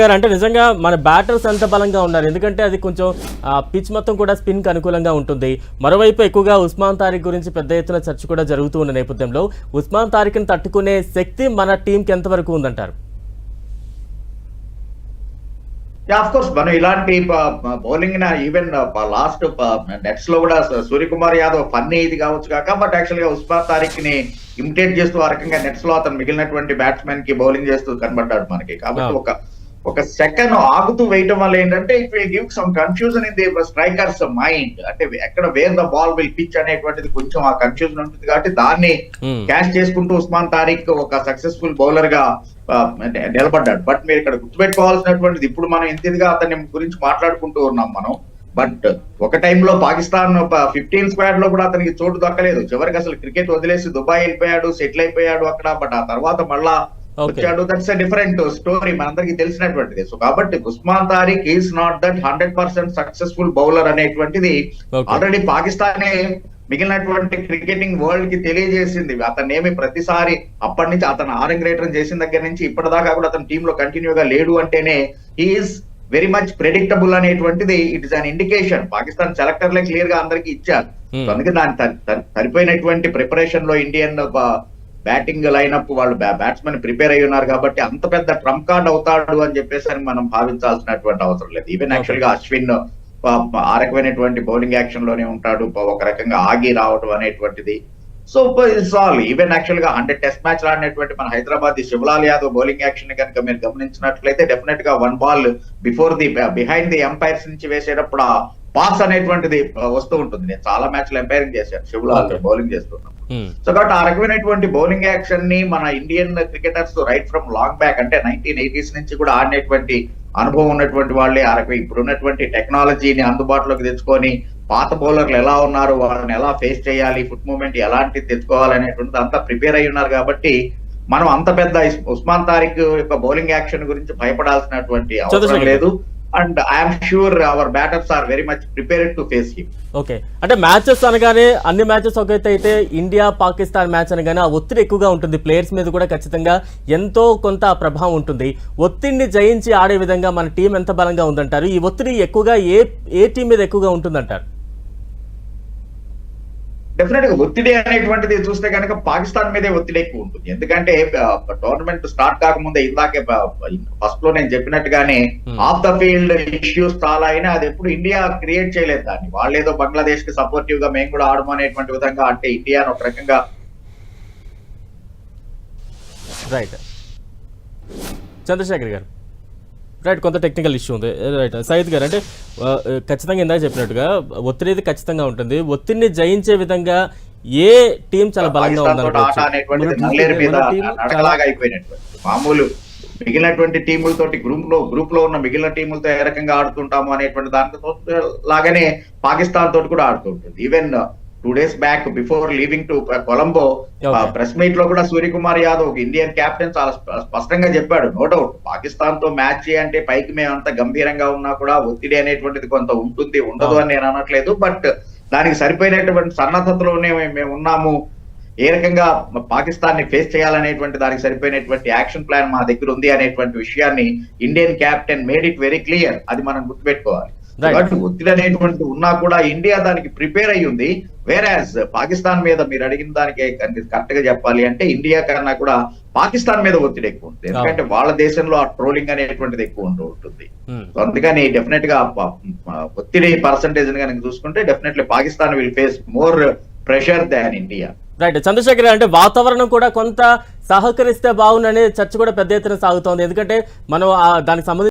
గారు అంటే నిజంగా మన బ్యాటర్స్ ఎంత బలంగా ఉన్నారు, ఎందుకంటే అది కొంచెం పిచ్ మొత్తం కూడా స్పిన్ కి అనుకూలంగా ఉంటుంది. మరోవైపు ఎక్కువగా ఉస్మాన్ తారిక్ గురించి పెద్ద ఎత్తున చర్చ కూడా జరుగుతూ ఉన్న నేపథ్యంలో ఉస్మాన్ తారిక్ ని తట్టుకునే శక్తి మన టీంకి ఎంతవరకు ఉందంటారు? ఆఫ్ కోర్స్ మనం ఇలాంటి బౌలింగ్ ఈవెన్ లాస్ట్ నెట్స్ లో కూడా సూర్యకుమార్ యాదవ్ ఫన్నీ ఇది కావచ్చు కాక, బట్ యాక్చువల్ గా ఉస్మాన్ తారిక్ ని ఇమిటేట్ చేస్తూ ఆ రకంగా నెట్స్ లో అతను మిగిలినటువంటి బ్యాట్స్మెన్ కి బౌలింగ్ చేస్తూ కనబడ్డాడు మనకి. కాబట్టి ఒక సెకండ్ ఆగుతూ వేయటం వల్ల ఏంటంటే it will give some confusion in the strikers mind. అంటే ఎక్కడ wear the ball will pitch అనేటువంటిది కొంచెం ఆ కన్ఫ్యూజన్ ఉంటుంది. కాబట్టి దాన్ని క్యాచ్ చేసుకుంటూ ఉస్మాన్ తారిక్ ఒక సక్సెస్ఫుల్ బౌలర్ గా నిలబడ్డాడు. బట్ మీరు ఇక్కడ గుర్తుపెట్టుకోవాల్సినటువంటిది, ఇప్పుడు మనం ఇంతగా అతని గురించి మాట్లాడుకుంటూ ఉన్నాం మనం, బట్ ఒక టైంలో పాకిస్తాన్ 15 స్క్వాడ్ లో కూడా అతనికి చోటు దక్కలేదు. చివరికి అసలు క్రికెట్ వదిలేసి దుబాయ్ వెళ్ళిపోయాడు, సెటిల్ అయిపోయాడు అక్కడ. బట్ ఆ తర్వాత మళ్ళా వచ్చాడు. దట్స్ ఎ డిఫరెంట్ స్టోరీ, మనందరికీ తెలిసినటువంటిది. సో కాబట్టి Usman Tariq is not that 100% successful bowler అనేటువంటిది ఆల్రెడీ పాకిస్తానే మిగిలినటువంటి క్రికెటింగ్ వరల్డ్ కి తెలియజేసింది. అతను ఏమి ప్రతిసారి అప్పటి నుంచి అతను ఆరంగేట్రం చేసిన దగ్గర నుంచి ఇప్పటిదాకా కూడా అతను టీమ్ లో కంటిన్యూగా లేడు అంటేనే హీఈస్ వెరీ మచ్ ప్రెడిక్టబుల్ అనేటువంటిది it is an indication. Pakistan సెలెక్టర్లే క్లియర్ గా అందరికి ఇచ్చారు. అందుకే దాని సరిపోయినటువంటి ప్రిపరేషన్ లో ఇండియన్ బ్యాటింగ్ లైనప్ వాళ్ళు బ్యాట్స్మెన్ ప్రిపేర్ అయ్యి ఉన్నారు. కాబట్టి అంత పెద్ద ట్రంప్ కార్డ్ అవుతాడు అని చెప్పేసి మనం భావించాల్సినటువంటి అవసరం లేదు. ఈవెన్ యాక్చువల్ గా అశ్విన్ ఆ రకమైనటువంటి బౌలింగ్ యాక్షన్ లోనే ఉంటాడు, ఒక రకంగా ఆగి రావడం అనేటువంటిది. So it's all even actual గా 100 టెస్ట్ మ్యాచ్ ఆడినటువంటి మన హైదరాబాద్ శివలాల్ యాదవ్ బౌలింగ్ యాక్షన్ కనుక మీరు గమనించినట్లయితే డెఫినెట్ గా 1 ball before the behind the umpires నుంచి వేసేటప్పుడు ఆ పాస్ అనేటువంటిది వస్తూ ఉంటుంది. నేను చాలా మ్యాచ్లు ఎంపైరింగ్ చేశాను శివలాల్ బౌలింగ్ చేస్తున్నాను. సో కాబట్టి ఆ రకమైనటువంటి బౌలింగ్ యాక్షన్ ని మన Indian cricketers right from long back అంటే 1980s నుంచి కూడా ఆడినటువంటి అనుభవం ఉన్నటువంటి వాళ్ళే ఆ రకం ఇప్పుడు ఉన్నటువంటి టెక్నాలజీని అందుబాటులోకి తెచ్చుకొని పాత బౌలర్లు ఎలా ఉన్నారు, వాళ్ళని ఎలా ఫేస్ చేయాలి, ఫుట్ మూవ్మెంట్ ఎలాంటిది తెచ్చుకోవాలనేటువంటిది అంతా ప్రిపేర్ అయి ఉన్నారు. కాబట్టి మనం అంత పెద్ద ఉస్మాన్ తారిక్ యొక్క బౌలింగ్ యాక్షన్ గురించి భయపడాల్సినటువంటి అవసరం లేదు. And I'm sure our batters are very much prepared to face him. Okay, అంటే మ్యాచెస్ అనగానే అన్ని మ్యాచెస్ ఒక అయితే ఇండియా పాకిస్తాన్ మ్యాచ్ అనగానే ఆ ఒత్తిడి ఎక్కువగా ఉంటుంది. ప్లేయర్స్ మీద కూడా ఖచ్చితంగా ఎంతో కొంత ప్రభావం ఉంటుంది. ఒత్తిడిని జయించి ఆడే విధంగా మన టీం ఎంత బలంగా ఉందంటారు? ఈ ఒత్తిడి ఎక్కువగా ఏ టీం మీద ఎక్కువగా ఉంటుందంటారు? డెఫినెట్ గా ఒత్తిడి అనేటువంటిది చూస్తే కనుక పాకిస్తాన్ మీదే ఒత్తిడి ఎక్కువ ఉంటుంది. ఎందుకంటే టోర్నమెంట్ స్టార్ట్ కాకముందే ఇందాకే ఫస్ట్ లో నేను చెప్పినట్టుగానే ఆఫ్ ద ఫీల్డ్ ఇష్యూస్ చాలా అయినా అది ఎప్పుడు ఇండియా క్రియేట్ చేయలేదు. దాన్ని వాళ్ళేదో బంగ్లాదేశ్ కి సపోర్టివ్ గా మేము కూడా ఆడము అనేటువంటి విధంగా అంటే ఇండియాను ఒక రకంగా రైట్. చంద్రశేఖర్ గారు రైట్, కొంత టెక్నికల్ ఇష్యూ ఉంది. రైట్ సయీద్ గారు, అంటే ఖచ్చితంగా ఇందాక చెప్పినట్టుగా ఒత్తిడి ఖచ్చితంగా ఉంటుంది. ఒత్తిడిని జయించే విధంగా ఏ టీం చాలా బలంగా మామూలు మిగిలినటువంటి టీములతోటి గ్రూప్ లో ఉన్న మిగిలిన టీములతో ఏ రకంగా ఆడుతుంటాము అనేటువంటి దానితో లాగానే పాకిస్తాన్ తోటి కూడా ఆడుతుంటుంది. Even 2 days back before leaving to Colombo press meet లో కూడా సూర్యకుమార్ యాదవ్ ఇండియన్ కెప్టెన్ చాలా స్పష్టంగా చెప్పాడు, నో డౌట్ పాకిస్తాన్ తో మ్యాచ్ అంటే పైకి మేమంతా గంభీరంగా ఉన్నా కూడా ఒత్తిడి అనేటువంటిది కొంత ఉంటుంది, ఉండదు అని నేను అనట్లేదు. బట్ దానికి సరిపోయినటువంటి సన్నద్ధతలోనే మేము ఉన్నాము. ఏ రకంగా పాకిస్తాన్ ని ఫేస్ చేయాలనేటువంటి దానికి సరిపోయినటువంటి యాక్షన్ ప్లాన్ మా దగ్గర ఉంది అనేటువంటి విషయాన్ని Indian captain made it very clear. అది మనం గుర్తుపెట్టుకోవాలి. ఒత్తిడి అనేటువంటి ఉన్నా కూడా ఇండియా దానికి ప్రిపేర్ అయ్యి ఉంది. వేరాజ్ పాకిస్తాన్ మీద మీరు అడిగిన దానికి కరెక్ట్ గా చెప్పాలి అంటే ఇండియా కన్నా కూడా పాకిస్తాన్ మీద ఒత్తిడి ఎక్కువ ఉంటుంది. ఎందుకంటే వాళ్ళ దేశంలో ఆ ట్రోలింగ్ అనేటువంటిది ఎక్కువ ఉంటుంది. అందుకని డెఫినెట్ గా ఒత్తిడి పర్సంటేజ్ కనుక చూసుకుంటే definitely Pakistan will face more pressure than India. Right. Chandrashekar, అంటే వాతావరణం కూడా కొంత సహకరిస్తే బాగుందనే చర్చ కూడా పెద్ద ఎత్తున సాగుతోంది. ఎందుకంటే మనం దానికి సంబంధించి